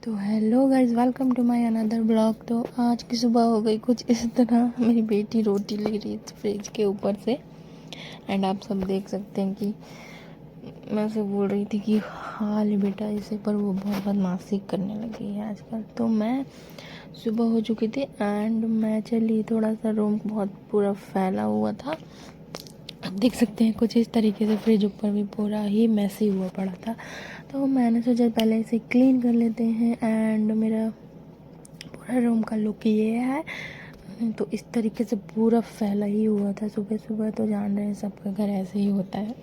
तो hello guys, welcome to my another blog. तो आज की सुबह हो गई कुछ इस तरह। मेरी बेटी रोटी ले रही है फ्रिज के ऊपर से एंड आप सब देख सकते हैं कि मैं उसे बोल रही थी कि खा ले बेटा इसे, पर वो बहुत बदमाशी करने लगी है आजकल। तो मैं सुबह हो चुकी थी एंड मैं चली, थोड़ा सा रूम बहुत पूरा फैला हुआ था, आप देख सकते हैं कुछ इस तरीके से। फ्रिज ऊपर भी पूरा ही मैसी हुआ पड़ा था, तो मैंने सोचा पहले इसे क्लीन कर लेते हैं। एंड मेरा पूरा रूम का लुक ये है। तो इस तरीके से पूरा फैला ही हुआ था। सुबह सुबह तो जान रहे हैं सबका घर ऐसे ही होता है।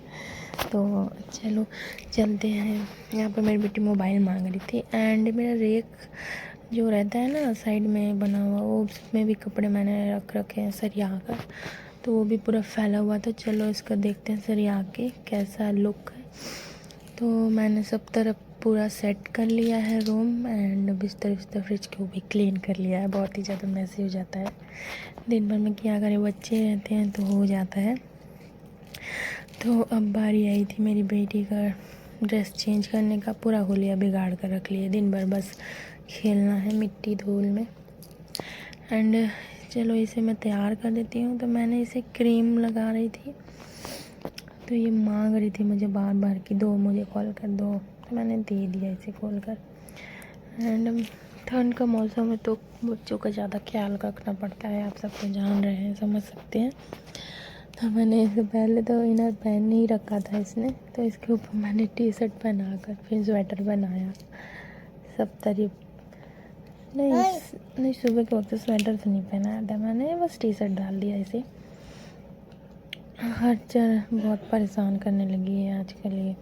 तो चलो चलते हैं। यहाँ पर मेरी बेटी मोबाइल मांग रही थी एंड मेरा रेक जो रहता है ना साइड में बना हुआ, वो उसमें भी कपड़े मैंने रख रखे हैं सरिया कर, तो वो भी पूरा फैला हुआ। तो चलो इसका देखते हैं सरिया के कैसा लुक है। तो मैंने सब तरफ पूरा सेट कर लिया है रूम एंड बिस्तर फ्रिज को भी क्लीन कर लिया है। बहुत ही ज़्यादा मैसी हो जाता है, दिन भर में क्या करें, बच्चे रहते हैं तो हो जाता है। तो अब बारी आई थी मेरी बेटी का ड्रेस चेंज करने का। पूरा होलिया बिगाड़ कर रख लिया, दिन भर बस खेलना है मिट्टी धूल में। एंड चलो इसे मैं तैयार कर देती हूँ। तो मैंने इसे क्रीम लगा रही थी, तो ये मांग रही थी मुझे बार बार कि दो, मुझे कॉल कर दो, तो मैंने दे दिया इसे खोल कर। एंड ठंड का मौसम है तो बच्चों का ज़्यादा ख्याल रखना पड़ता है, आप सब तो जान रहे हैं, समझ सकते हैं। तो मैंने इसे पहले तो इनर पहन ही रखा था इसने, तो इसके ऊपर मैंने टी शर्ट पहना कर फिर स्वेटर बनाया। सब तारीफ नहीं सुबह के वक्त स्वेटर तो नहीं पहनाया था मैंने, बस टी शर्ट डाल दिया इसे। हर जगह बहुत परेशान करने लगी है आजकल ये,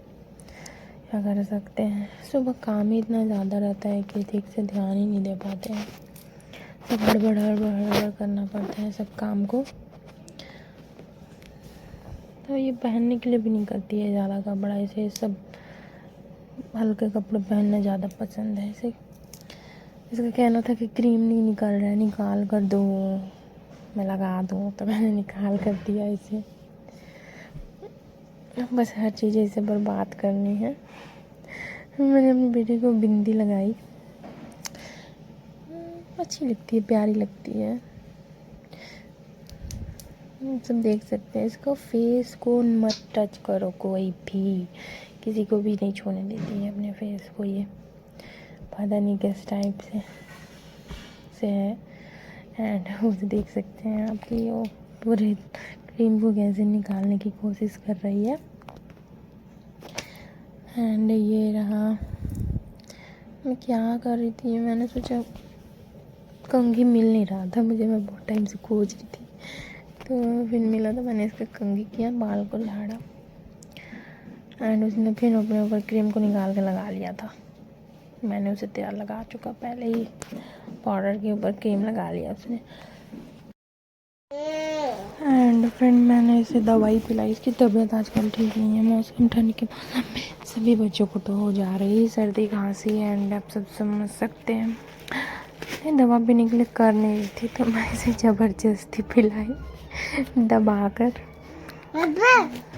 क्या कर सकते हैं। सुबह काम ही इतना ज़्यादा रहता है कि ठीक से ध्यान ही नहीं दे पाते हैं। सब हड़बड़ करना पड़ता है सब काम को। तो ये पहनने के लिए भी नहीं करती है ज़्यादा कपड़ा, इसे सब हल्के कपड़े पहनना ज़्यादा पसंद है इसे। इसका कहना था कि क्रीम नहीं निकल रहा है, निकाल कर दो, मैं लगा दूँ, तो मैंने निकाल कर दिया इसे। बस हर चीज़ इसे बर्बाद करनी है। मैंने अपनी बेटी को बिंदी लगाई, अच्छी लगती है, प्यारी लगती है, सब देख सकते हैं। इसका फेस को मत टच करो, कोई भी किसी को भी नहीं छूने देती है अपने फेस को। ये पता नहीं किस टाइप से है। एंड वो देख सकते हैं आपकी वो पूरे क्रीम को कैसे निकालने की कोशिश कर रही है। एंड ये रहा, मैं क्या कर रही थी, मैंने सोचा कंघी मिल नहीं रहा था मुझे, मैं बहुत टाइम से खोज रही थी, तो फिर मिला तो मैंने इसका कंघी किया, बाल को झाड़ा एंड उसने फिर अपने ऊपर क्रीम को निकाल के लगा लिया था। मैंने उसे तैयार लगा चुका पहले ही, पाउडर के ऊपर क्रीम लगा लिया उसने। एंड फ्रेंड मैंने इसे दवाई पिलाई, इसकी तबीयत आजकल ठीक नहीं है। मौसम ठंड के मौसम में सभी बच्चों को तो हो जा रही है सर्दी खांसी एंड आप सब समझ सकते हैं। ये दवा पीने के लिए कर नहीं रही थी, तो मैं इसे ज़बरदस्ती पिलाई दबा कर।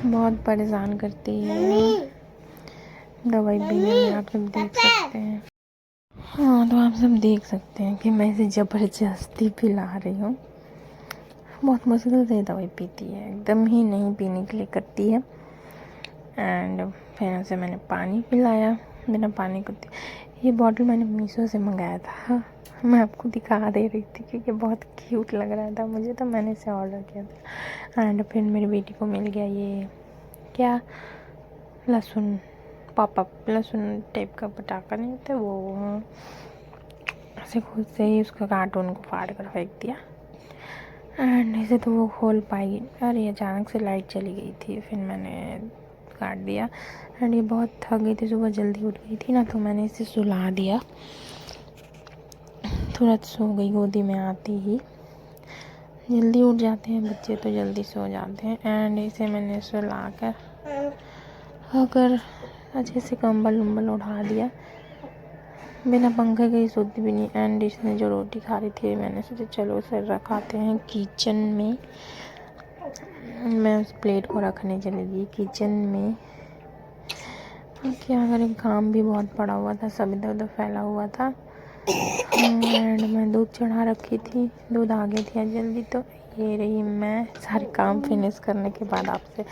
बहुत परेशान करती है दवाई पीने में, आप सब देख सकते हैं। हाँ, तो आप सब देख सकते हैं कि मैं इसे ज़बरदस्ती पिला रही हूँ। बहुत मुश्किल से दवाई पीती है, एकदम ही नहीं पीने के लिए करती है। एंड फिर उसे मैंने पानी पिलाया, बिना पानी को। ये बॉटल मैंने मीशो से मंगाया था, मैं आपको दिखा दे रही थी क्योंकि बहुत क्यूट लग रहा था मुझे, तो मैंने इसे ऑर्डर किया था। एंड फिर मेरी बेटी को मिल गया ये क्या, लहसुन पॉपअप लहसुन टाइप का पटाखा नहीं होता वो, ऐसे खुद से ही उसका कार्टून को फाड़ कर फेंक दिया। एंड इसे तो वो खोल पाएगी। अरे अचानक से लाइट चली गई थी, फिर मैंने काट दिया। एंड ये बहुत थक गई थी, सुबह जल्दी उठ गई थी ना, तो मैंने इसे सुला दिया, तुरंत सो गई गोदी में आती ही। जल्दी उठ जाते हैं बच्चे तो जल्दी सो जाते हैं। एंड इसे मैंने सुला कर अगर अच्छे से कंबल उम्बल उठा दिया, बिना पंखे के ही सोती भी नहीं। एंड इसने जो रोटी खा रही थी, मैंने सोचा चलो उसे रखाते हैं किचन में। मैं उस प्लेट को रखने चली गई किचन में। क्या करें, काम भी बहुत पड़ा हुआ था, सब इधर उधर फैला हुआ था। एंड मैं दूध चढ़ा रखी थी, दूध आ गई थी आज जल्दी। तो ये रही मैं सारे काम फिनिश करने के बाद आपसे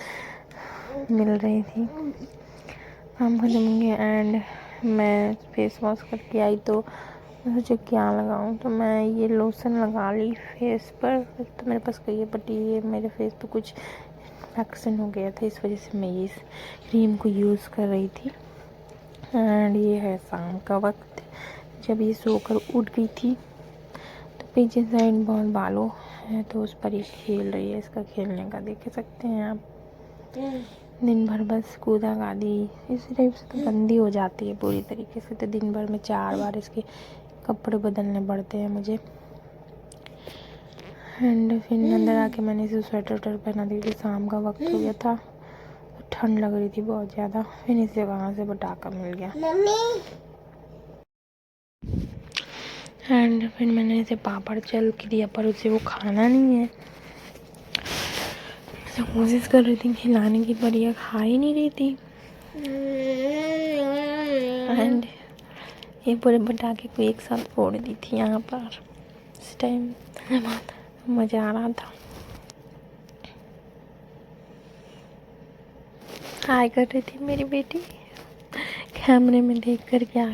मिल रही थी। काम खत्म हो गया एंड मैं फेस वॉश करके आई तो मैं सोचा क्या लगाऊं, तो मैं ये लोशन लगा ली फेस पर। तो मेरे पास कही है बट ये मेरे फेस पे कुछ इन्फेक्शन हो गया था, इस वजह से मैं ये क्रीम को यूज़ कर रही थी। एंड ये है शाम का वक्त, जब ये सोकर उठ गई थी। तो पीछे साइड बहुत बालों है तो उस पर ही खेल रही है। इसका खेलने का देख सकते हैं आप, दिन भर बस कूदा गादी इसी टाइप से तो बंदी हो जाती है पूरी तरीके से। तो दिन भर में 4 बार इसके कपड़े बदलने पड़ते हैं मुझे। एंड फिर अंदर आके मैंने इसे स्वेटर वेटर पहना दी थी, शाम का वक्त हो गया था, ठंड लग रही थी बहुत ज़्यादा। फिर इसे वहाँ से पटाखा मिल गया एंड फिर मैंने इसे पापड़ चल के दिया, पर उसे वो खाना नहीं है। मैं कोशिश कर रही थी खिलाने की, पर यह खा ही नहीं रही थी। एंड ये पूरे पटाखे को एक साथ फोड़ दी थी यहाँ पर। इस टाइम बहुत मज़ा आ रहा था। हाय कर रही थी मेरी बेटी कैमरे में देख कर, क्या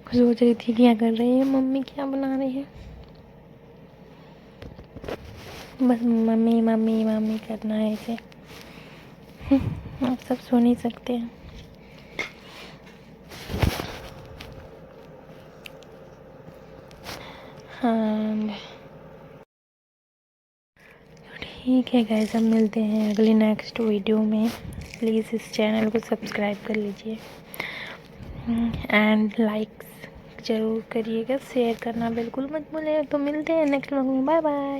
सोच रही थी क्या कर रही है मम्मी, क्या बना रही है। बस मम्मी मम्मी मम्मी करना है इसे। आप सब सो नहीं सकते हैं। हाँ ठीक है गाइस, अब मिलते हैं अगली नेक्स्ट वीडियो में। प्लीज़ इस चैनल को सब्सक्राइब कर लीजिए एंड लाइक्स ज़रूर करिएगा, शेयर करना बिल्कुल मत भूलिएगा। तो मिलते हैं नेक्स्ट व्लॉग में, बाय बाय।